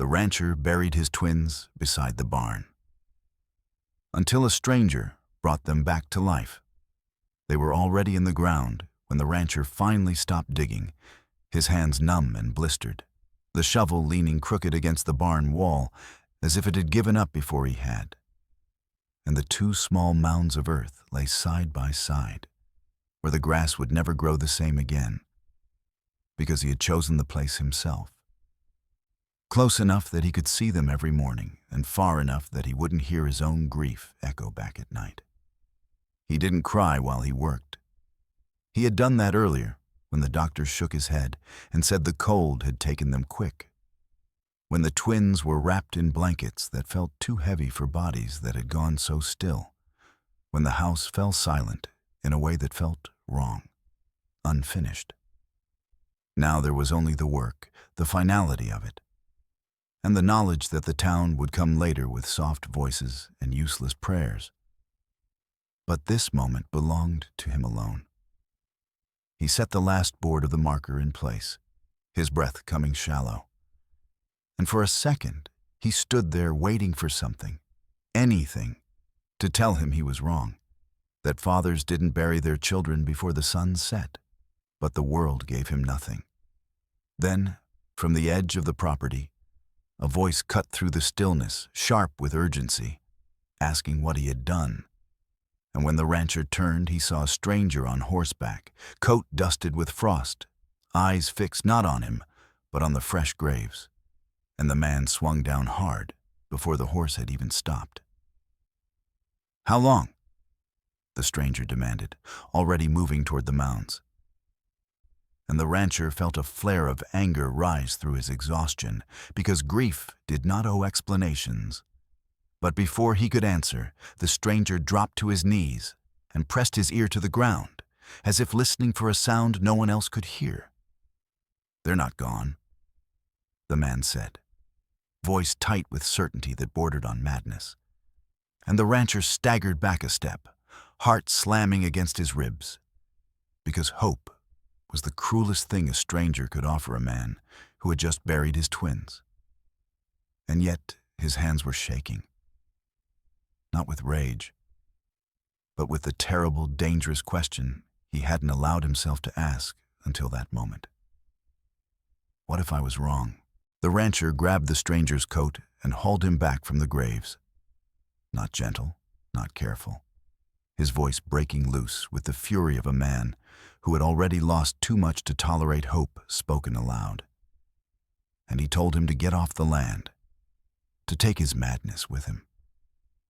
the rancher buried his twins beside the barn. Until a stranger brought them back to life. They were already in the ground when the rancher finally stopped digging, his hands numb and blistered, the shovel leaning crooked against the barn wall as if it had given up before he had. And the two small mounds of earth lay side by side, where the grass would never grow the same again, because he had chosen the place himself. Close enough that he could see them every morning, and far enough that he wouldn't hear his own grief echo back at night. He didn't cry while he worked. He had done that earlier, when the doctor shook his head and said the cold had taken them quick, when the twins were wrapped in blankets that felt too heavy for bodies that had gone so still, when the house fell silent in a way that felt wrong, unfinished. Now there was only the work, the finality of it, and the knowledge that the town would come later with soft voices and useless prayers. But this moment belonged to him alone. He set the last board of the marker in place, his breath coming shallow. And for a second, he stood there waiting for something, anything, to tell him he was wrong, that fathers didn't bury their children before the sun set, but the world gave him nothing. Then, from the edge of the property, a voice cut through the stillness, sharp with urgency, asking what he had done. And when the rancher turned, he saw a stranger on horseback, coat dusted with frost, eyes fixed not on him, but on the fresh graves. And the man swung down hard before the horse had even stopped. "How long?" the stranger demanded, already moving toward the mounds. And the rancher felt a flare of anger rise through his exhaustion, because grief did not owe explanations. But before he could answer, the stranger dropped to his knees and pressed his ear to the ground, as if listening for a sound no one else could hear. "They're not gone," the man said, voice tight with certainty that bordered on madness. And the rancher staggered back a step, heart slamming against his ribs, because hope was the cruelest thing a stranger could offer a man who had just buried his twins. And yet his hands were shaking, not with rage, but with the terrible, dangerous question he hadn't allowed himself to ask until that moment. What if I was wrong? The rancher grabbed the stranger's coat and hauled him back from the graves. Not gentle, not careful, his voice breaking loose with the fury of a man who had already lost too much to tolerate hope spoken aloud. And he told him to get off the land, to take his madness with him,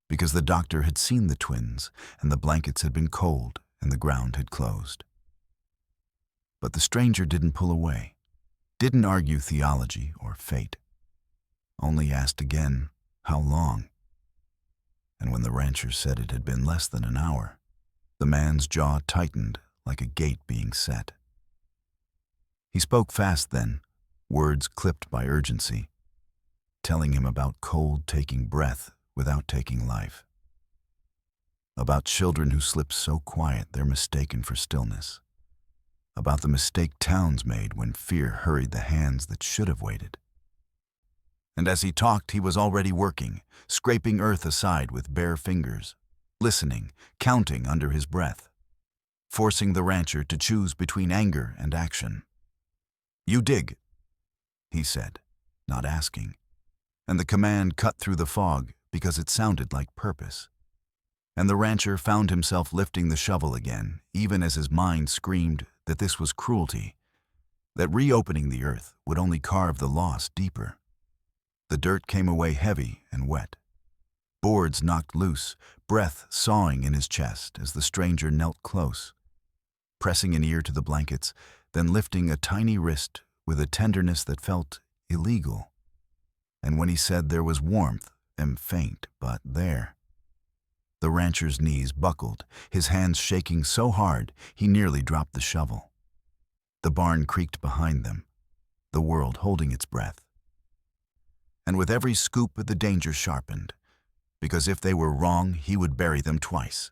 because the doctor had seen the twins and the blankets had been cold and the ground had closed. But the stranger didn't pull away, didn't argue theology or fate, only asked again, how long? And when the rancher said it had been less than an hour, the man's jaw tightened like a gate being set. He spoke fast then, words clipped by urgency, telling him about cold taking breath without taking life, about children who slip so quiet they're mistaken for stillness, about the mistake towns made when fear hurried the hands that should have waited. And as he talked, he was already working, scraping earth aside with bare fingers, listening, counting under his breath, forcing the rancher to choose between anger and action. "You dig," he said, not asking, and the command cut through the fog because it sounded like purpose. And the rancher found himself lifting the shovel again, even as his mind screamed that this was cruelty, that reopening the earth would only carve the loss deeper. The dirt came away heavy and wet. Boards knocked loose, breath sawing in his chest as the stranger knelt close, pressing an ear to the blankets, then lifting a tiny wrist with a tenderness that felt illegal. And when he said there was warmth, and faint, but there, the rancher's knees buckled, his hands shaking so hard he nearly dropped the shovel. The barn creaked behind them, the world holding its breath. And with every scoop the danger sharpened, because if they were wrong, he would bury them twice.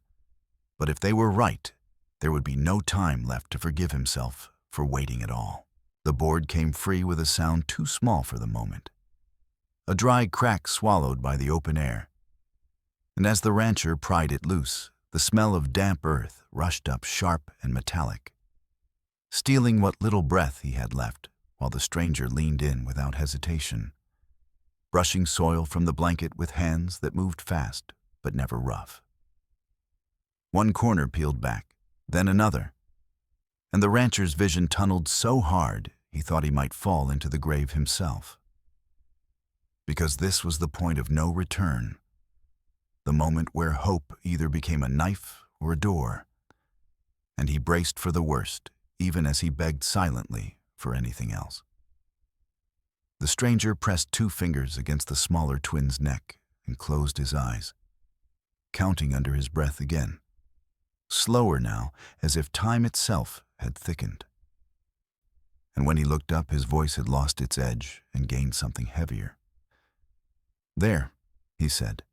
But if they were right, there would be no time left to forgive himself for waiting at all. The board came free with a sound too small for the moment, a dry crack swallowed by the open air. And as the rancher pried it loose, the smell of damp earth rushed up sharp and metallic, stealing what little breath he had left, while the stranger leaned in without hesitation, brushing soil from the blanket with hands that moved fast but never rough. One corner peeled back, then another, and the rancher's vision tunneled so hard he thought he might fall into the grave himself. Because this was the point of no return, the moment where hope either became a knife or a door, and he braced for the worst, even as he begged silently for anything else. The stranger pressed 2 fingers against the smaller twin's neck and closed his eyes, counting under his breath again, slower now, as if time itself had thickened. And when he looked up, his voice had lost its edge and gained something heavier. "There," he said,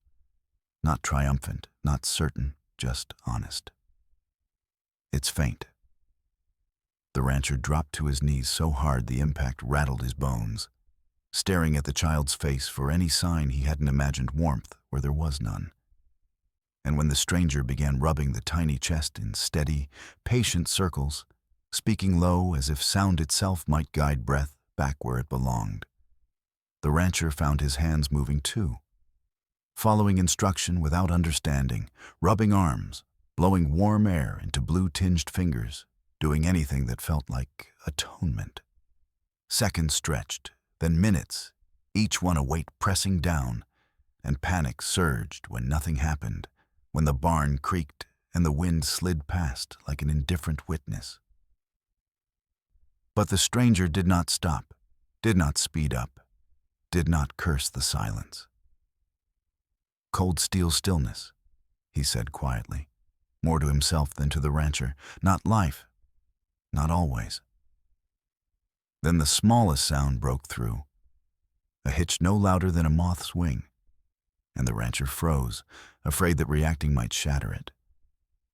not triumphant, not certain, just honest. "It's faint." The rancher dropped to his knees so hard the impact rattled his bones, staring at the child's face for any sign he hadn't imagined warmth where there was none. And when the stranger began rubbing the tiny chest in steady, patient circles, speaking low as if sound itself might guide breath back where it belonged, the rancher found his hands moving too, following instruction without understanding, rubbing arms, blowing warm air into blue-tinged fingers, doing anything that felt like atonement. Seconds stretched, then minutes, each one a weight pressing down, and panic surged when nothing happened, when the barn creaked and the wind slid past like an indifferent witness. But the stranger did not stop, did not speed up, did not curse the silence. "Cold steel stillness," he said quietly, more to himself than to the rancher. "Not life, not always." Then the smallest sound broke through, a hitch no louder than a moth's wing, and the rancher froze, afraid that reacting might shatter it,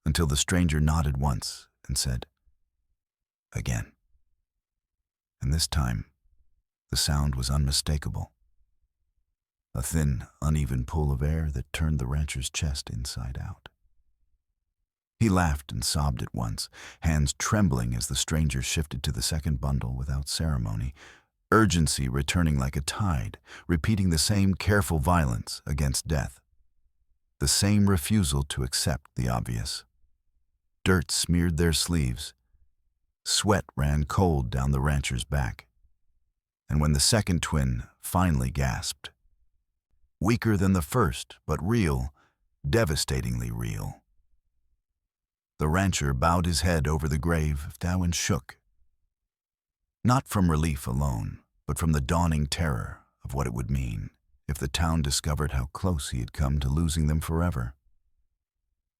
until the stranger nodded once and said, "Again." And this time, the sound was unmistakable, a thin, uneven pull of air that turned the rancher's chest inside out. He laughed and sobbed at once, hands trembling as the stranger shifted to the second bundle without ceremony, urgency returning like a tide, repeating the same careful violence against death, the same refusal to accept the obvious. Dirt smeared their sleeves. Sweat ran cold down the rancher's back. And when the second twin finally gasped, weaker than the first, but real, devastatingly real, the rancher bowed his head over the grave and shook, not from relief alone, but from the dawning terror of what it would mean if the town discovered how close he had come to losing them forever.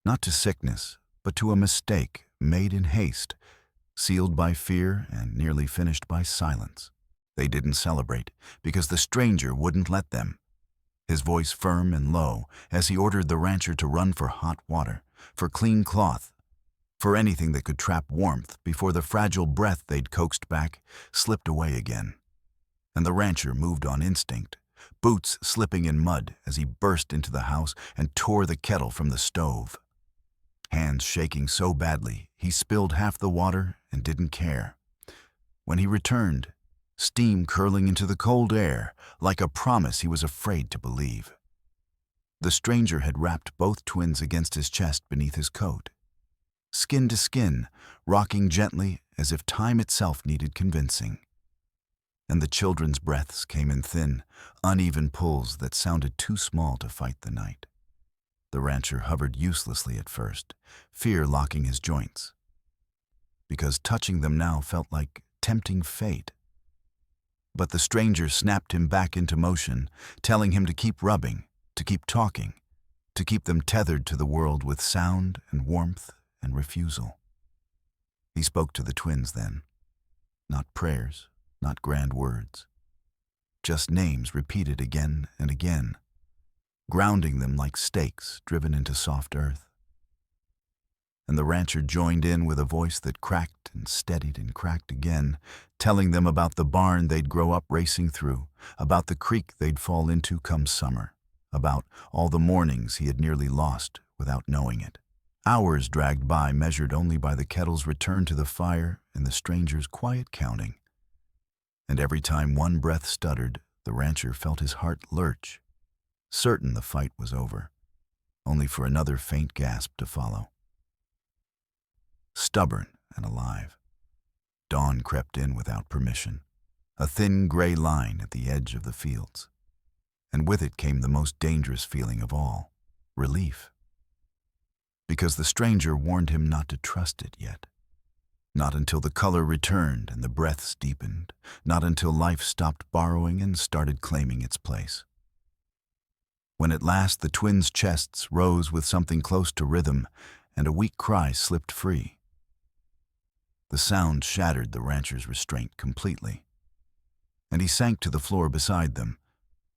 Not to sickness, but to a mistake made in haste, sealed by fear and nearly finished by silence. They didn't celebrate, because the stranger wouldn't let them, his voice firm and low as he ordered the rancher to run for hot water, for clean cloth, for anything that could trap warmth before the fragile breath they'd coaxed back slipped away again. And the rancher moved on instinct, boots slipping in mud as he burst into the house and tore the kettle from the stove. Hands shaking so badly, he spilled half the water and didn't care. When he returned, steam curling into the cold air, like a promise he was afraid to believe. The stranger had wrapped both twins against his chest beneath his coat, skin to skin, rocking gently as if time itself needed convincing. And the children's breaths came in thin, uneven pulls that sounded too small to fight the night. The rancher hovered uselessly at first, fear locking his joints, because touching them now felt like tempting fate. But the stranger snapped him back into motion, telling him to keep rubbing, to keep talking, to keep them tethered to the world with sound and warmth and refusal. He spoke to the twins then, not prayers, not grand words, just names repeated again and again, grounding them like stakes driven into soft earth. and the rancher joined in with a voice that cracked and steadied and cracked again, telling them about the barn they'd grow up racing through, about the creek they'd fall into come summer, about all the mornings he had nearly lost without knowing it. Hours dragged by, measured only by the kettle's return to the fire and the stranger's quiet counting. And every time one breath stuttered, the rancher felt his heart lurch, certain the fight was over, only for another faint gasp to follow. Stubborn and alive, dawn crept in without permission, a thin gray line at the edge of the fields. And with it came the most dangerous feeling of all, relief. Because the stranger warned him not to trust it yet. Not until the color returned and the breaths deepened, not until life stopped borrowing and started claiming its place. When at last the twins' chests rose with something close to rhythm and a weak cry slipped free. The sound shattered the rancher's restraint completely, and he sank to the floor beside them,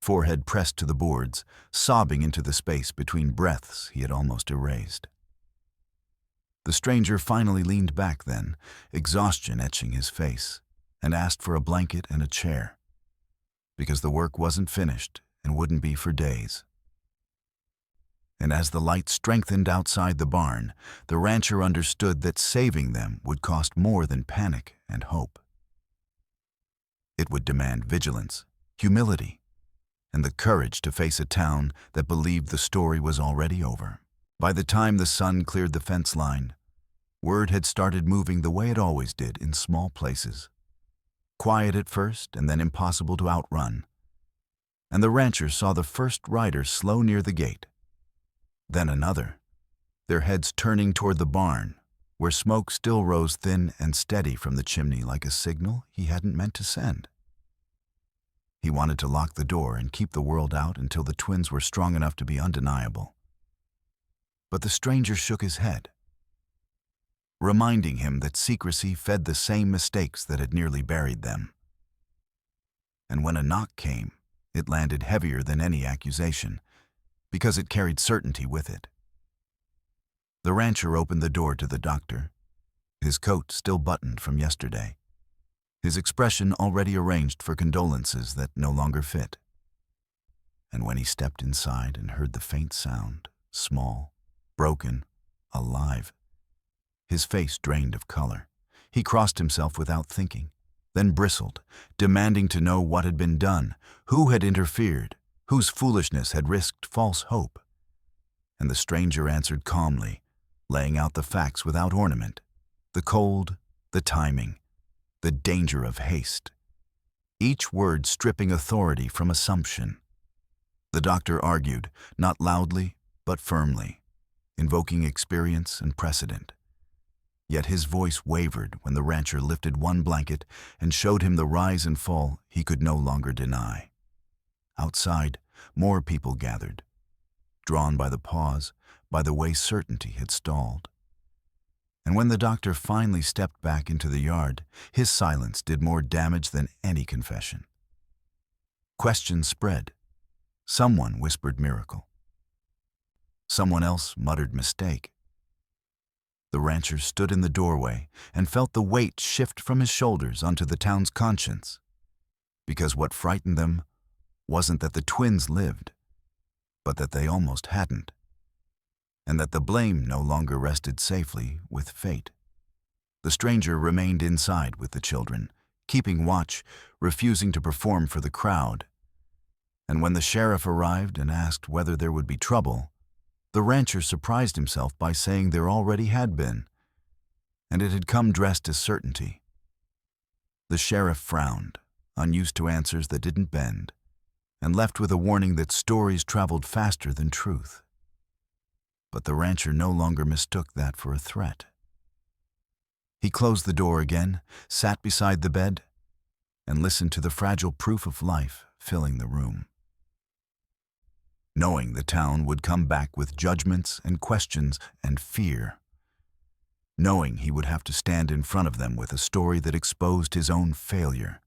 forehead pressed to the boards, sobbing into the space between breaths he had almost erased. The stranger finally leaned back then, exhaustion etching his face, and asked for a blanket and a chair, because the work wasn't finished and wouldn't be for days. And as the light strengthened outside the barn, the rancher understood that saving them would cost more than panic and hope. It would demand vigilance, humility, and the courage to face a town that believed the story was already over. By the time the sun cleared the fence line, word had started moving the way it always did in small places. Quiet at first and then impossible to outrun. And the rancher saw the first rider slow near the gate. Then another, their heads turning toward the barn, where smoke still rose thin and steady from the chimney like a signal he hadn't meant to send. He wanted to lock the door and keep the world out until the twins were strong enough to be undeniable. But the stranger shook his head, reminding him that secrecy fed the same mistakes that had nearly buried them. And when a knock came, it landed heavier than any accusation, because it carried certainty with it. The rancher opened the door to the doctor, his coat still buttoned from yesterday, his expression already arranged for condolences that no longer fit. And when he stepped inside and heard the faint sound, small, broken, alive, his face drained of color, he crossed himself without thinking, then bristled, demanding to know what had been done, who had interfered, whose foolishness had risked false hope. And the stranger answered calmly, laying out the facts without ornament, the cold, the timing, the danger of haste, each word stripping authority from assumption. The doctor argued, not loudly, but firmly, invoking experience and precedent. Yet his voice wavered when the rancher lifted one blanket and showed him the rise and fall he could no longer deny. Outside, more people gathered, drawn by the pause, by the way certainty had stalled. And when the doctor finally stepped back into the yard, his silence did more damage than any confession. Questions spread. Someone whispered miracle. Someone else muttered mistake. The rancher stood in the doorway and felt the weight shift from his shoulders onto the town's conscience, because what frightened them wasn't that the twins lived, but that they almost hadn't, and that the blame no longer rested safely with fate. The stranger remained inside with the children, keeping watch, refusing to perform for the crowd. And when the sheriff arrived and asked whether there would be trouble, the rancher surprised himself by saying there already had been, and it had come dressed as certainty. The sheriff frowned, unused to answers that didn't bend, and left with a warning that stories traveled faster than truth. But the rancher no longer mistook that for a threat. He closed the door again, sat beside the bed, and listened to the fragile proof of life filling the room. Knowing the town would come back with judgments and questions and fear. Knowing he would have to stand in front of them with a story that exposed his own failure.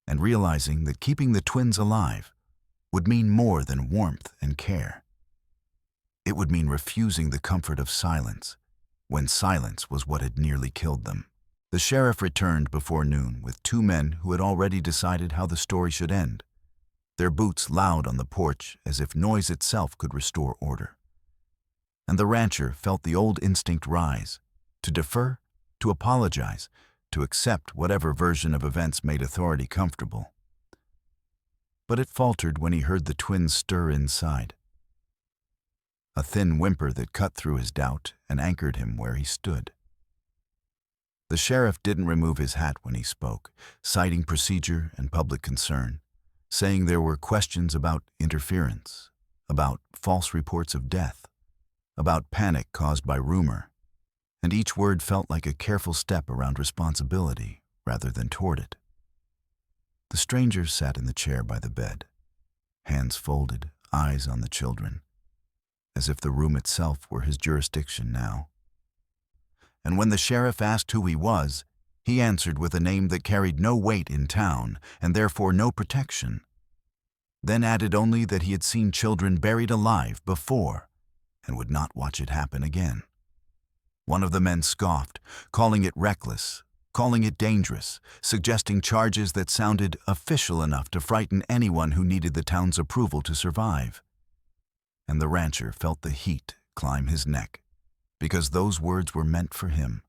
And realizing that keeping the twins alive would mean more than warmth and care. It would mean refusing the comfort of silence, when silence was what had nearly killed them. The sheriff returned before noon with two men who had already decided how the story should end, their boots loud on the porch as if noise itself could restore order. And the rancher felt the old instinct rise, to defer, to apologize, to accept whatever version of events made authority comfortable. But it faltered when he heard the twins stir inside. A thin whimper that cut through his doubt and anchored him where he stood. The sheriff didn't remove his hat when he spoke, citing procedure and public concern, saying there were questions about interference, about false reports of death, about panic caused by rumor, and each word felt like a careful step around responsibility rather than toward it. The stranger sat in the chair by the bed, hands folded, eyes on the children, as if the room itself were his jurisdiction now. And when the sheriff asked who he was, he answered with a name that carried no weight in town and therefore no protection, then added only that he had seen children buried alive before and would not watch it happen again. One of the men scoffed, calling it reckless, calling it dangerous, suggesting charges that sounded official enough to frighten anyone who needed the town's approval to survive. And the rancher felt the heat climb his neck, because those words were meant for him.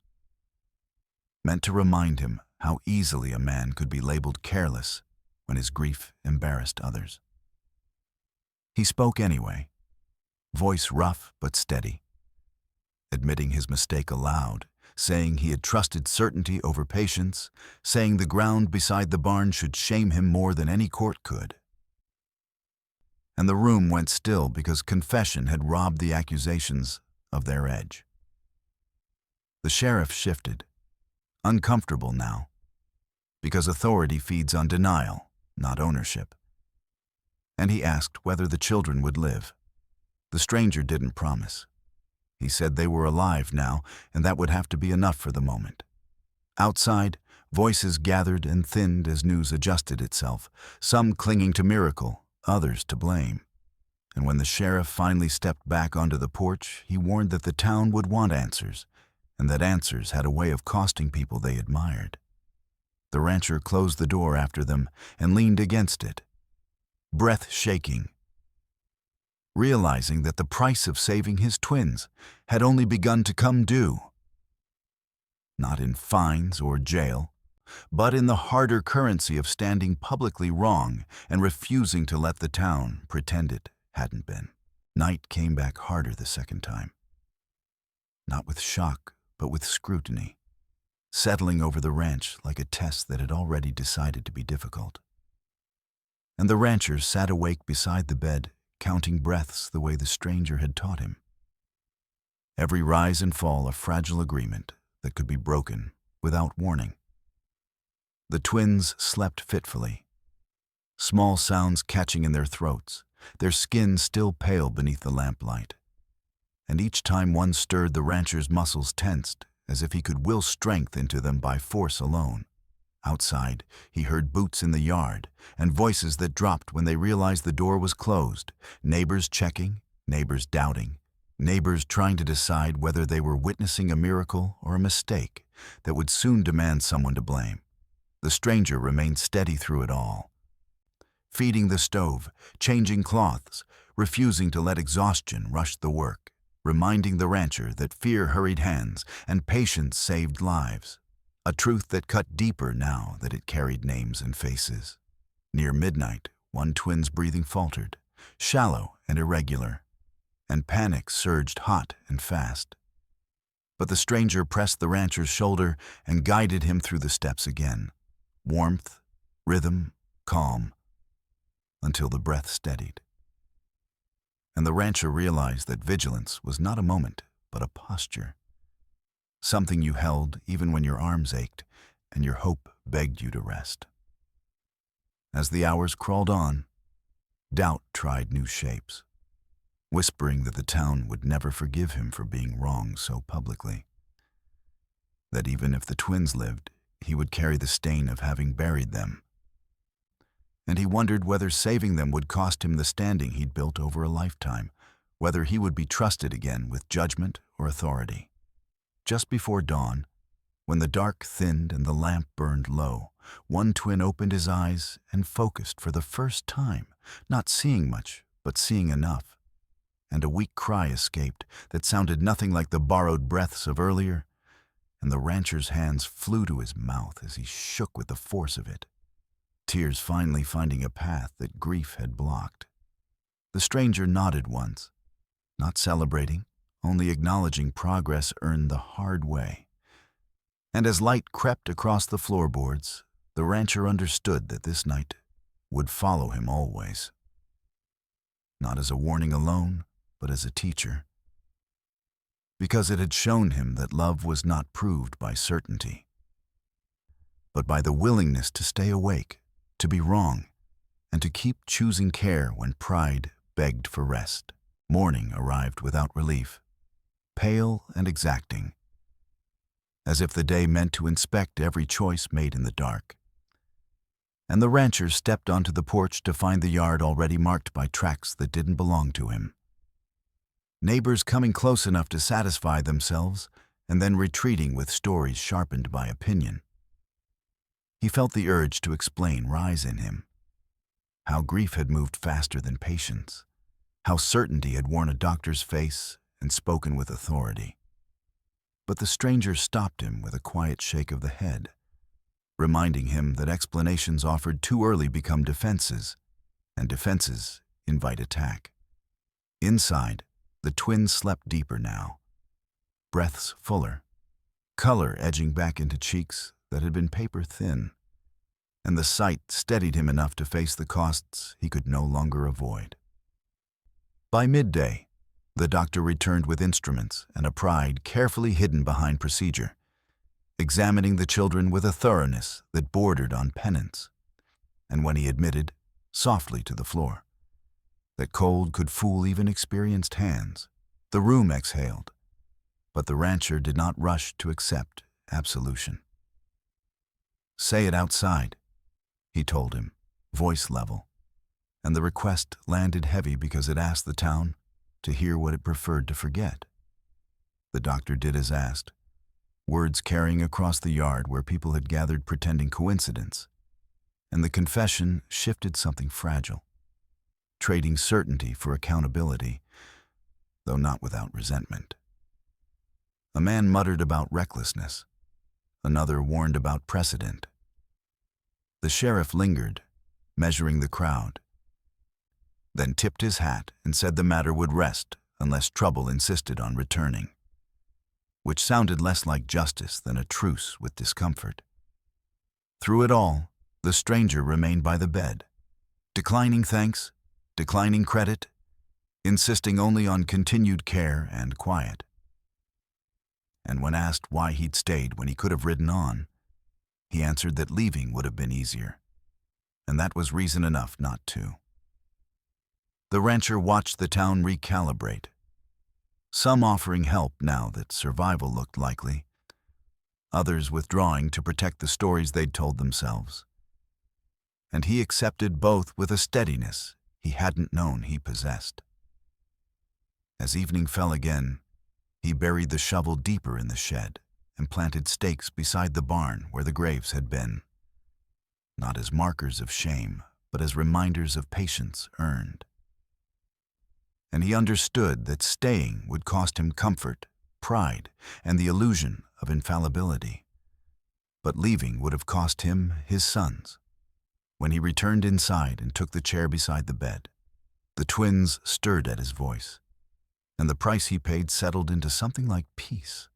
Meant to remind him how easily a man could be labeled careless when his grief embarrassed others. He spoke anyway, voice rough but steady, admitting his mistake aloud, saying he had trusted certainty over patience, saying the ground beside the barn should shame him more than any court could. And the room went still because confession had robbed the accusations of their edge. The sheriff shifted, uncomfortable now, because authority feeds on denial, not ownership. And he asked whether the children would live. The stranger didn't promise. He said they were alive now, and that would have to be enough for the moment. Outside, voices gathered and thinned as news adjusted itself, some clinging to miracle, others to blame. And when the sheriff finally stepped back onto the porch, he warned that the town would want answers, and that answers had a way of costing people they admired. The rancher closed the door after them and leaned against it, breath shaking, realizing that the price of saving his twins had only begun to come due. Not in fines or jail, but in the harder currency of standing publicly wrong and refusing to let the town pretend it hadn't been. Night came back harder the second time. Not with shock, but with scrutiny, settling over the ranch like a test that had already decided to be difficult. And the rancher sat awake beside the bed, counting breaths the way the stranger had taught him. Every rise and fall a fragile agreement that could be broken without warning. The twins slept fitfully, small sounds catching in their throats, their skin still pale beneath the lamplight. And each time one stirred, the rancher's muscles tensed, as if he could will strength into them by force alone. Outside, he heard boots in the yard and voices that dropped when they realized the door was closed, neighbors checking, neighbors doubting, neighbors trying to decide whether they were witnessing a miracle or a mistake that would soon demand someone to blame. The stranger remained steady through it all, feeding the stove, changing cloths, refusing to let exhaustion rush the work, reminding the rancher that fear hurried hands and patience saved lives. A truth that cut deeper now that it carried names and faces. Near midnight, one twin's breathing faltered, shallow and irregular, and panic surged hot and fast. But the stranger pressed the rancher's shoulder and guided him through the steps again. Warmth, rhythm, calm, until the breath steadied. And the rancher realized that vigilance was not a moment, but a posture. Something you held even when your arms ached and your hope begged you to rest. As the hours crawled on, doubt tried new shapes, whispering that the town would never forgive him for being wrong so publicly. That even if the twins lived, he would carry the stain of having buried them. And he wondered whether saving them would cost him the standing he'd built over a lifetime, whether he would be trusted again with judgment or authority. Just before dawn, when the dark thinned and the lamp burned low, one twin opened his eyes and focused for the first time, not seeing much, but seeing enough. And a weak cry escaped that sounded nothing like the borrowed breaths of earlier, and the rancher's hands flew to his mouth as he shook with the force of it, tears finally finding a path that grief had blocked. The stranger nodded once, not celebrating, only acknowledging progress earned the hard way. And as light crept across the floorboards, the rancher understood that this night would follow him always. Not as a warning alone, but as a teacher. Because it had shown him that love was not proved by certainty, but by the willingness to stay awake, to be wrong, and to keep choosing care when pride begged for rest. Morning arrived without relief, pale and exacting, as if the day meant to inspect every choice made in the dark. And the rancher stepped onto the porch to find the yard already marked by tracks that didn't belong to him. Neighbors coming close enough to satisfy themselves and then retreating with stories sharpened by opinion. He felt the urge to explain rise in him. How grief had moved faster than patience. How certainty had worn a doctor's face and spoken with authority. But the stranger stopped him with a quiet shake of the head, reminding him that explanations offered too early become defenses, and defenses invite attack. Inside, the twins slept deeper now, breaths fuller, color edging back into cheeks that had been paper thin, and the sight steadied him enough to face the costs he could no longer avoid. By midday, the doctor returned with instruments and a pride carefully hidden behind procedure, examining the children with a thoroughness that bordered on penance. And when he admitted, softly to the floor, that cold could fool even experienced hands, the room exhaled, but the rancher did not rush to accept absolution. "Say it outside," he told him, voice level, and the request landed heavy because it asked the town to hear what it preferred to forget. The doctor did as asked, words carrying across the yard where people had gathered pretending coincidence, and the confession shifted something fragile, trading certainty for accountability, though not without resentment. A man muttered about recklessness, another warned about precedent. The sheriff lingered, measuring the crowd, then tipped his hat and said the matter would rest unless trouble insisted on returning, which sounded less like justice than a truce with discomfort. Through it all, the stranger remained by the bed, declining thanks, declining credit, insisting only on continued care and quiet. And when asked why he'd stayed when he could have ridden on, he answered that leaving would have been easier, and that was reason enough not to. The rancher watched the town recalibrate, some offering help now that survival looked likely, others withdrawing to protect the stories they'd told themselves. And he accepted both with a steadiness he hadn't known he possessed. As evening fell again, he buried the shovel deeper in the shed and planted stakes beside the barn where the graves had been, not as markers of shame, but as reminders of patience earned. And he understood that staying would cost him comfort, pride, and the illusion of infallibility. But leaving would have cost him his sons. When he returned inside and took the chair beside the bed, the twins stirred at his voice, and the price he paid settled into something like peace.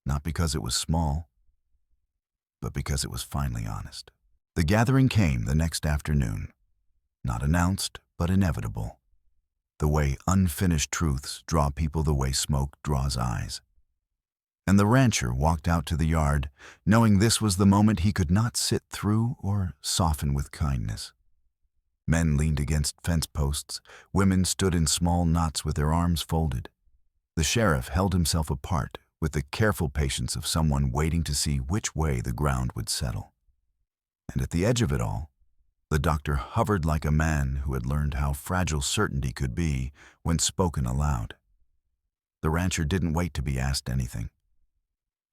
Not because it was small, but because it was finally honest. The gathering came the next afternoon, not announced, but inevitable. The way unfinished truths draw people the way smoke draws eyes. And the rancher walked out to the yard, knowing this was the moment he could not sit through or soften with kindness. Men leaned against fence posts, women stood in small knots with their arms folded. The sheriff held himself apart with the careful patience of someone waiting to see which way the ground would settle. And at the edge of it all, the doctor hovered like a man who had learned how fragile certainty could be when spoken aloud. The rancher didn't wait to be asked anything.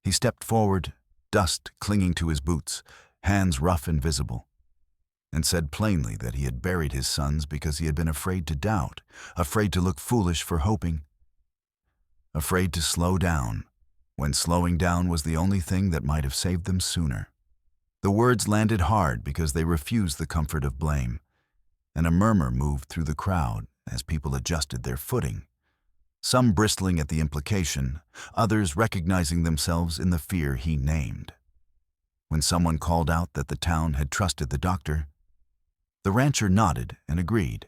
He stepped forward, dust clinging to his boots, hands rough and visible, and said plainly that he had buried his sons because he had been afraid to doubt, afraid to look foolish for hoping, afraid to slow down, when slowing down was the only thing that might have saved them sooner. The words landed hard because they refused the comfort of blame, and a murmur moved through the crowd as people adjusted their footing, some bristling at the implication, others recognizing themselves in the fear he named. When someone called out that the town had trusted the doctor, the rancher nodded and agreed,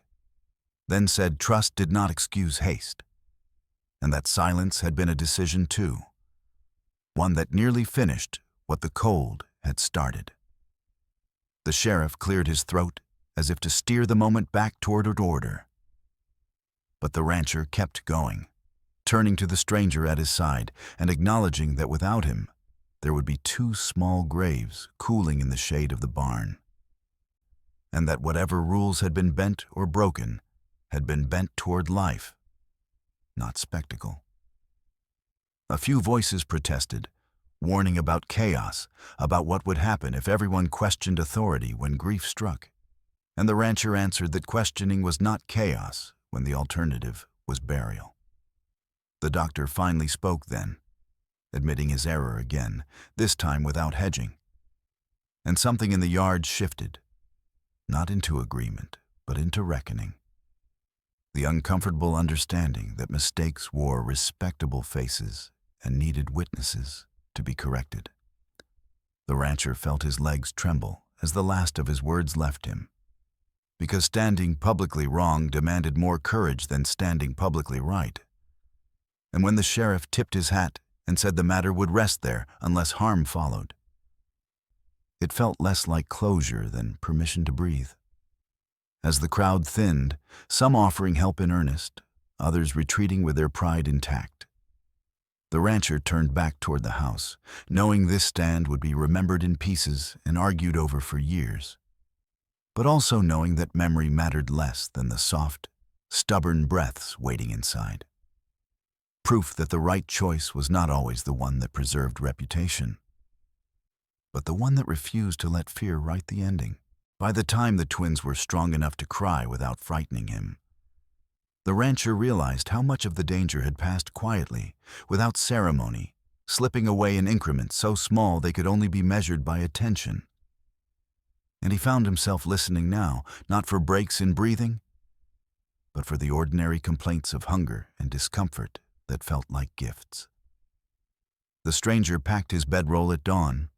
then said trust did not excuse haste, and that silence had been a decision too, one that nearly finished what the cold had started. The sheriff cleared his throat as if to steer the moment back toward order. But the rancher kept going, turning to the stranger at his side and acknowledging that without him, there would be 2 small graves cooling in the shade of the barn, and that whatever rules had been bent or broken had been bent toward life, not spectacle. A few voices protested, warning about chaos, about what would happen if everyone questioned authority when grief struck, and the rancher answered that questioning was not chaos when the alternative was burial. The doctor finally spoke then, admitting his error again, this time without hedging. And something in the yard shifted, not into agreement, but into reckoning. The uncomfortable understanding that mistakes wore respectable faces and needed witnesses to be corrected. The rancher felt his legs tremble as the last of his words left him, because standing publicly wrong demanded more courage than standing publicly right. And when the sheriff tipped his hat and said the matter would rest there unless harm followed, it felt less like closure than permission to breathe. As the crowd thinned, some offering help in earnest, others retreating with their pride intact, the rancher turned back toward the house, knowing this stand would be remembered in pieces and argued over for years, but also knowing that memory mattered less than the soft, stubborn breaths waiting inside. Proof that the right choice was not always the one that preserved reputation, but the one that refused to let fear write the ending. By the time the twins were strong enough to cry without frightening him, the rancher realized how much of the danger had passed quietly, without ceremony, slipping away in increments so small they could only be measured by attention. And he found himself listening now, not for breaks in breathing, but for the ordinary complaints of hunger and discomfort that felt like gifts. The stranger packed his bedroll at dawn,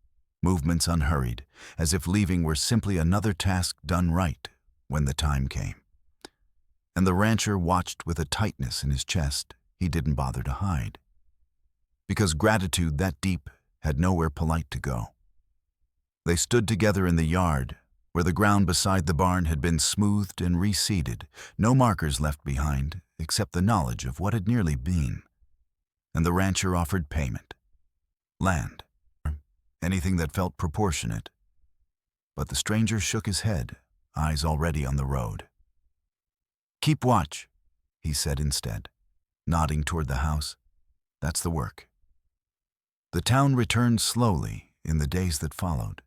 movements unhurried, as if leaving were simply another task done right when the time came. And the rancher watched with a tightness in his chest he didn't bother to hide, because gratitude that deep had nowhere polite to go. They stood together in the yard, where the ground beside the barn had been smoothed and reseeded, no markers left behind except the knowledge of what had nearly been. And the rancher offered payment. Land. Anything that felt proportionate. But the stranger shook his head, eyes already on the road. "Keep watch," he said instead, nodding toward the house. "That's the work." The town returned slowly in the days that followed,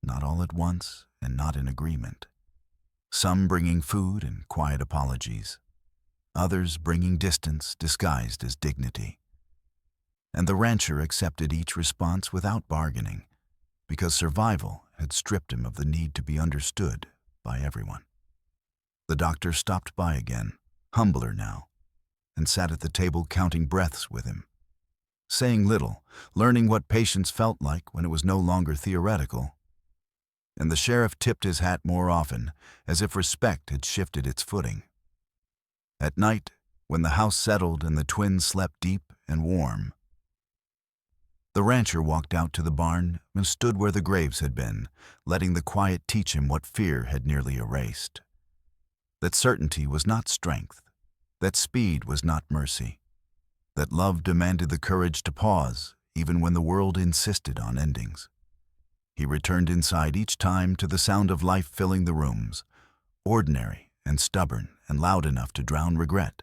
not all at once and not in agreement. Some bringing food and quiet apologies, others bringing distance disguised as dignity. And the rancher accepted each response without bargaining, because survival had stripped him of the need to be understood by everyone. The doctor stopped by again, humbler now, and sat at the table counting breaths with him, saying little, learning what patience felt like when it was no longer theoretical. And the sheriff tipped his hat more often, as if respect had shifted its footing. At night, when the house settled and the twins slept deep and warm, the rancher walked out to the barn and stood where the graves had been, letting the quiet teach him what fear had nearly erased. That certainty was not strength, that speed was not mercy, that love demanded the courage to pause even when the world insisted on endings. He returned inside each time to the sound of life filling the rooms, ordinary and stubborn and loud enough to drown regret.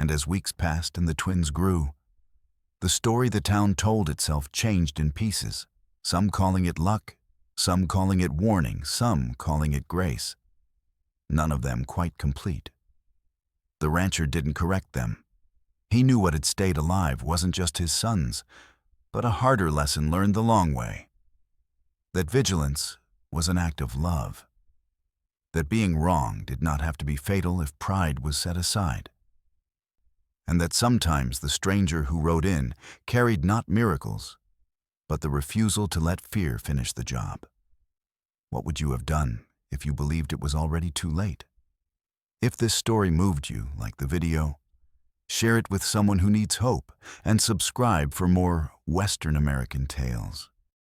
And as weeks passed and the twins grew, the story the town told itself changed in pieces, some calling it luck, some calling it warning, some calling it grace. None of them quite complete. The rancher didn't correct them. He knew what had stayed alive wasn't just his sons, but a harder lesson learned the long way. That vigilance was an act of love. That being wrong did not have to be fatal if pride was set aside. And that sometimes the stranger who rode in carried not miracles, but the refusal to let fear finish the job. What would you have done if you believed it was already too late? If this story moved you, like the video, share it with someone who needs hope and subscribe for more Western American tales.